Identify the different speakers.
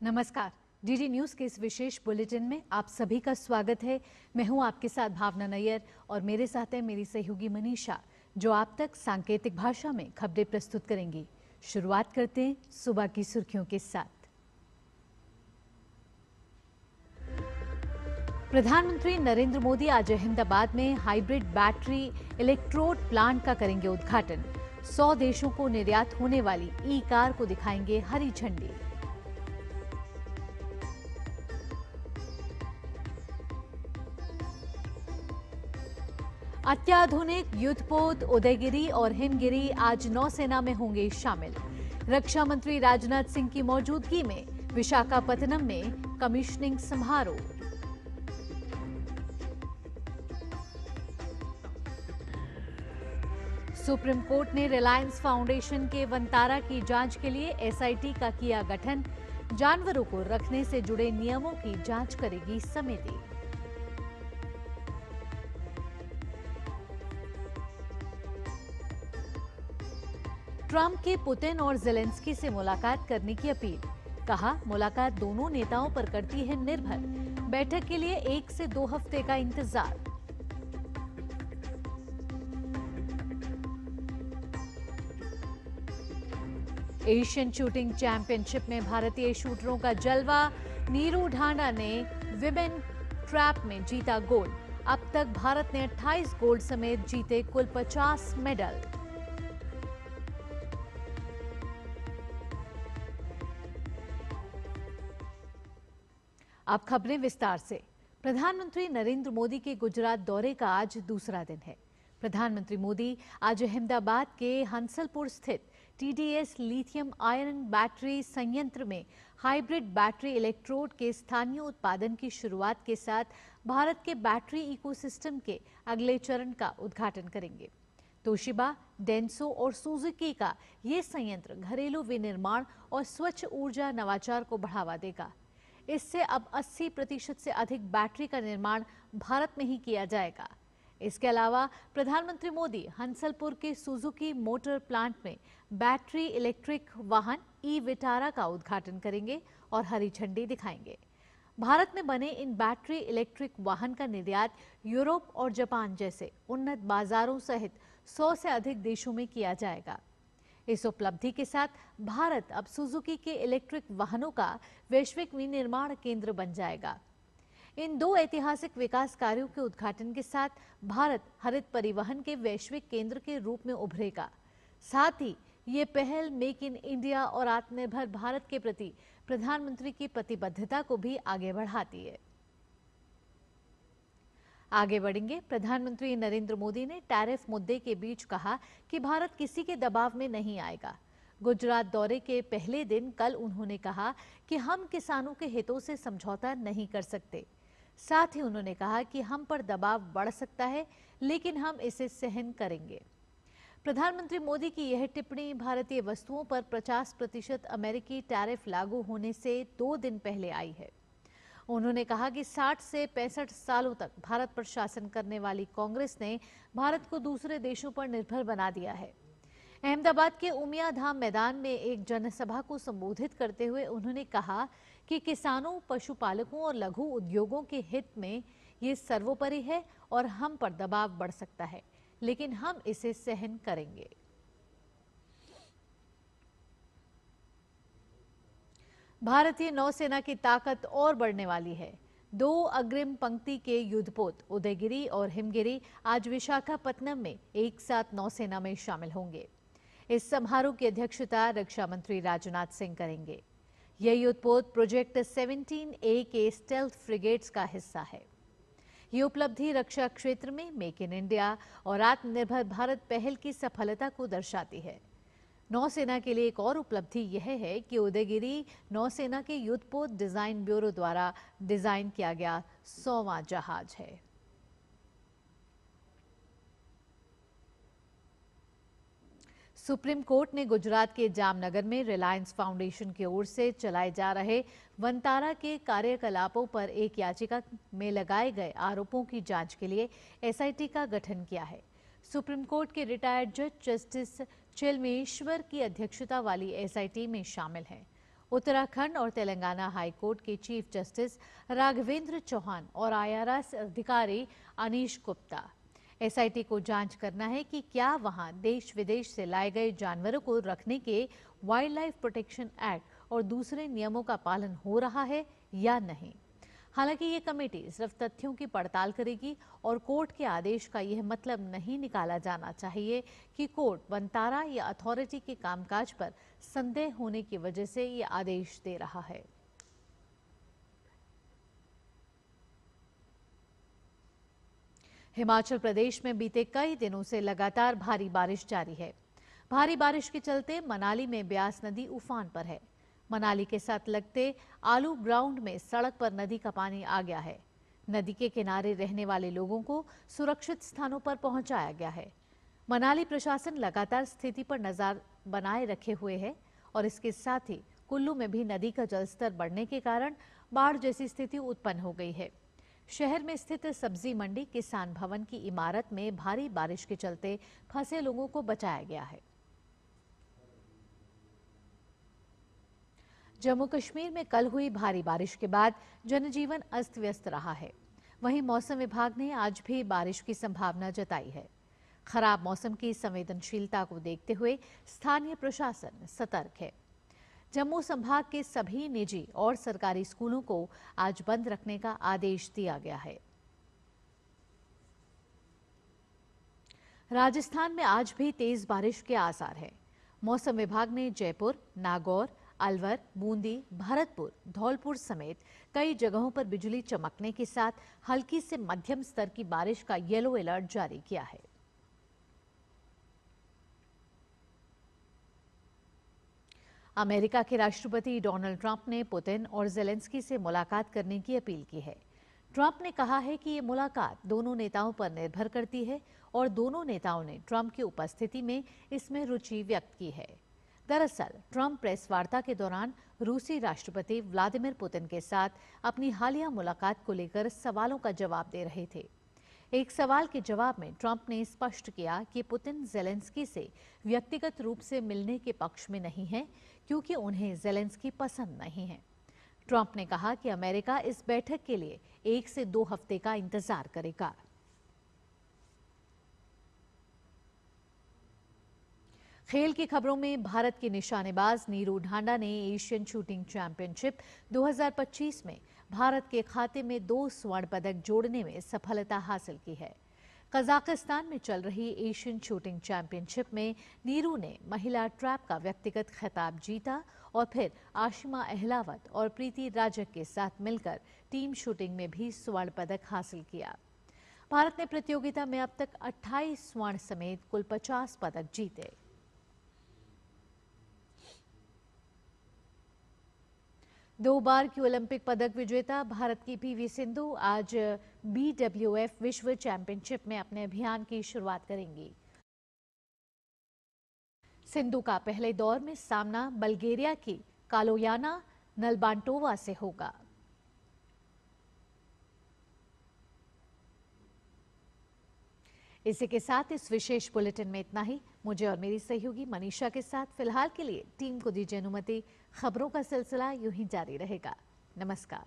Speaker 1: नमस्कार। DD news के इस विशेष बुलेटिन में आप सभी का स्वागत है। मैं हूं आपके साथ भावना नैयर और मेरे साथ है मेरी सहयोगी मनीषा, जो आप तक सांकेतिक भाषा में खबरें प्रस्तुत करेंगी। शुरुआत करते हैं सुबह की सुर्खियों के साथ। प्रधानमंत्री नरेंद्र मोदी आज अहमदाबाद में हाइब्रिड बैटरी इलेक्ट्रोड प्लांट का करेंगे उद्घाटन। 100 देशों को निर्यात होने वाली ई कार को दिखाएंगे हरी झंडी। अत्याधुनिक युद्धपोत उदयगिरी और हिमगिरी आज नौसेना में होंगे शामिल। रक्षा मंत्री राजनाथ सिंह की मौजूदगी में विशाखापत्तनम में कमीशनिंग समारोह। सुप्रीम कोर्ट ने रिलायंस फाउंडेशन के वंतारा की जांच के लिए एसआईटी का किया गठन। जानवरों को रखने से जुड़े नियमों की जांच करेगी समिति। ट्रंप की पुतिन और जेलेंस्की से मुलाकात करने की अपील। कहा, मुलाकात दोनों नेताओं पर करती है निर्भर। बैठक के लिए 1 से 2 हफ्ते का इंतजार। एशियन शूटिंग चैंपियनशिप में भारतीय शूटरों का जलवा। नीरू ढांडा ने विमेन ट्रैप में जीता गोल्ड। अब तक भारत ने 28 गोल्ड समेत जीते कुल 50 मेडल। अब खबरें विस्तार से। प्रधानमंत्री नरेंद्र मोदी के गुजरात दौरे का आज दूसरा दिन है। प्रधानमंत्री मोदी आज अहमदाबाद के हंसलपुर स्थित टीडीएस लिथियम आयरन बैटरी संयंत्र में हाइब्रिड बैटरी इलेक्ट्रोड के स्थानीय उत्पादन की शुरुआत के साथ भारत के बैटरी इकोसिस्टम के अगले चरण का उद्घाटन करेंगे। तोशिबा, डेंसो और सुजुकी का ये संयंत्र घरेलू विनिर्माण और स्वच्छ ऊर्जा नवाचार को बढ़ावा देगा। इससे अब 80% से अधिक बैटरी का निर्माण भारत में ही किया जाएगा। इसके अलावा प्रधानमंत्री मोदी हंसलपुर के सुजुकी मोटर प्लांट में बैटरी इलेक्ट्रिक वाहन ई विटारा का उद्घाटन करेंगे और हरी झंडी दिखाएंगे। भारत में बने इन बैटरी इलेक्ट्रिक वाहन का निर्यात यूरोप और जापान जैसे उन्नत बाजारों सहित 100 से अधिक देशों में किया जाएगा। इस उपलब्धि के साथ भारत अब सुजुकी के इलेक्ट्रिक वाहनों का वैश्विक विनिर्माण केंद्र बन जाएगा। इन 2 ऐतिहासिक विकास कार्यों के उद्घाटन के साथ भारत हरित परिवहन के वैश्विक केंद्र के रूप में उभरेगा। साथ ही ये पहल मेक इन इंडिया और आत्मनिर्भर भारत के प्रति प्रधानमंत्री की प्रतिबद्धता को भी आगे बढ़ाती है। आगे बढ़ेंगे। प्रधानमंत्री नरेंद्र मोदी ने टैरिफ मुद्दे के बीच कहा कि भारत किसी के दबाव में नहीं आएगा। गुजरात दौरे के पहले दिन कल उन्होंने कहा कि हम किसानों के हितों से समझौता नहीं कर सकते। साथ ही उन्होंने कहा कि हम पर दबाव बढ़ सकता है, लेकिन हम इसे सहन करेंगे। प्रधानमंत्री मोदी की यह टिप्पणी भारतीय वस्तुओं पर 50% अमेरिकी टैरिफ लागू होने से 2 दिन पहले आई है। उन्होंने कहा कि 60 से 65 सालों तक भारत पर शासन करने वाली कांग्रेस ने भारत को दूसरे देशों पर निर्भर बना दिया है। अहमदाबाद के उमिया धाम मैदान में एक जनसभा को संबोधित करते हुए उन्होंने कहा कि किसानों, पशुपालकों और लघु उद्योगों के हित में ये सर्वोपरि है और हम पर दबाव बढ़ सकता है, लेकिन हम इसे सहन करेंगे। भारतीय नौसेना की ताकत और बढ़ने वाली है। 2 अग्रिम पंक्ति के युद्धपोत उदयगिरी और हिमगिरी आज विशाखापत्तनम में एक साथ नौसेना में शामिल होंगे। इस समारोह की अध्यक्षता रक्षा मंत्री राजनाथ सिंह करेंगे। यह युद्धपोत प्रोजेक्ट 17A के स्टेल्थ फ्रिगेट्स का हिस्सा है। ये उपलब्धि रक्षा क्षेत्र में मेक इन इंडिया और आत्मनिर्भर भारत पहल की सफलता को दर्शाती है। नौसेना के लिए एक और उपलब्धि यह है कि उदयगिरी नौसेना के युद्धपोत डिजाइन ब्यूरो द्वारा डिजाइन किया गया 100वां जहाज है। सुप्रीम कोर्ट ने गुजरात के जामनगर में रिलायंस फाउंडेशन की ओर से चलाए जा रहे वंतारा के कार्यकलापों पर एक याचिका में लगाए गए आरोपों की जांच के लिए एसआईटी का गठन किया है। सुप्रीम कोर्ट के रिटायर्ड जज जस्टिस चिलमेश्वर की अध्यक्षता वाली एसआईटी में शामिल हैं। उत्तराखंड और तेलंगाना हाई कोर्ट के चीफ जस्टिस राघवेंद्र चौहान और IRS अधिकारी अनीश गुप्ता। SIT को जांच करना है कि क्या वहां देश विदेश से लाए गए जानवरों को रखने के वाइल्ड लाइफ प्रोटेक्शन एक्ट और दूसरे नियमों का पालन हो रहा है या नहीं। हालांकि ये कमेटी सिर्फ तथ्यों की पड़ताल करेगी और कोर्ट के आदेश का यह मतलब नहीं निकाला जाना चाहिए कि कोर्ट वनतारा या अथॉरिटी के कामकाज पर संदेह होने की वजह से ये आदेश दे रहा है। हिमाचल प्रदेश में बीते कई दिनों से लगातार भारी बारिश जारी है। भारी बारिश के चलते मनाली में ब्यास नदी उफान पर है। मनाली के साथ लगते आलू ग्राउंड में सड़क पर नदी का पानी आ गया है। नदी के किनारे रहने वाले लोगों को सुरक्षित स्थानों पर पहुंचाया गया है। मनाली प्रशासन लगातार स्थिति पर नजर बनाए रखे हुए है और इसके साथ ही कुल्लू में भी नदी का जलस्तर बढ़ने के कारण बाढ़ जैसी स्थिति उत्पन्न हो गई है। शहर में स्थित सब्जी मंडी किसान भवन की इमारत में भारी बारिश के चलते फंसे लोगों को बचाया गया है। जम्मू कश्मीर में कल हुई भारी बारिश के बाद जनजीवन अस्त व्यस्त रहा है। वहीं मौसम विभाग ने आज भी बारिश की संभावना जताई है। खराब मौसम की संवेदनशीलता को देखते हुए स्थानीय प्रशासन सतर्क है। जम्मू संभाग के सभी निजी और सरकारी स्कूलों को आज बंद रखने का आदेश दिया गया है। राजस्थान में आज भी तेज बारिश के आसार हैं। मौसम विभाग ने जयपुर, नागौर, अलवर, बूंदी, भरतपुर, धौलपुर समेत कई जगहों पर बिजली चमकने के साथ हल्की से मध्यम स्तर की बारिश का येलो अलर्ट जारी किया है। अमेरिका के राष्ट्रपति डोनाल्ड ट्रंप ने पुतिन और जेलेंस्की से मुलाकात करने की अपील की है। ट्रंप ने कहा है कि ये मुलाकात दोनों नेताओं पर निर्भर करती है और दोनों नेताओं ने ट्रंप की उपस्थिति में इसमें रुचि व्यक्त की है। दरअसल ट्रंप प्रेस वार्ता के दौरान रूसी राष्ट्रपति व्लादिमीर पुतिन के साथ अपनी हालिया मुलाकात को लेकर सवालों का जवाब दे रहे थे। एक सवाल के जवाब में ट्रंप ने स्पष्ट किया कि पुतिन जेलेंस्की से व्यक्तिगत रूप से मिलने के पक्ष में नहीं है क्योंकि उन्हें जेलेंस्की पसंद नहीं है। ट्रंप ने कहा कि अमेरिका इस बैठक के लिए 1 से 2 हफ्ते का इंतजार करेगा। खेल की खबरों में भारत की निशानेबाज नीरू ढांडा ने एशियन शूटिंग चैंपियनशिप 2025 में भारत के खाते में 2 स्वर्ण पदक जोड़ने में सफलता हासिल की है। कजाकिस्तान में चल रही एशियन शूटिंग चैंपियनशिप में नीरू ने महिला ट्रैप का व्यक्तिगत खिताब जीता और फिर आशिमा अहलावत और प्रीति राजक के साथ मिलकर टीम शूटिंग में भी स्वर्ण पदक हासिल किया। भारत ने प्रतियोगिता में अब तक 28 स्वर्ण समेत कुल 50 पदक जीते। दो बार की ओलंपिक पदक विजेता भारत की PV सिंधु आज BWF विश्व चैंपियनशिप में अपने अभियान की शुरुआत करेंगी। सिंधु का पहले दौर में सामना बल्गेरिया की कालोयाना नलबांटोवा से होगा। इसी के साथ इस विशेष बुलेटिन में इतना ही। मुझे और मेरी सहयोगी मनीषा के साथ फिलहाल के लिए टीम को दीजिए अनुमति। खबरों का सिलसिला यूं ही जारी रहेगा। नमस्कार।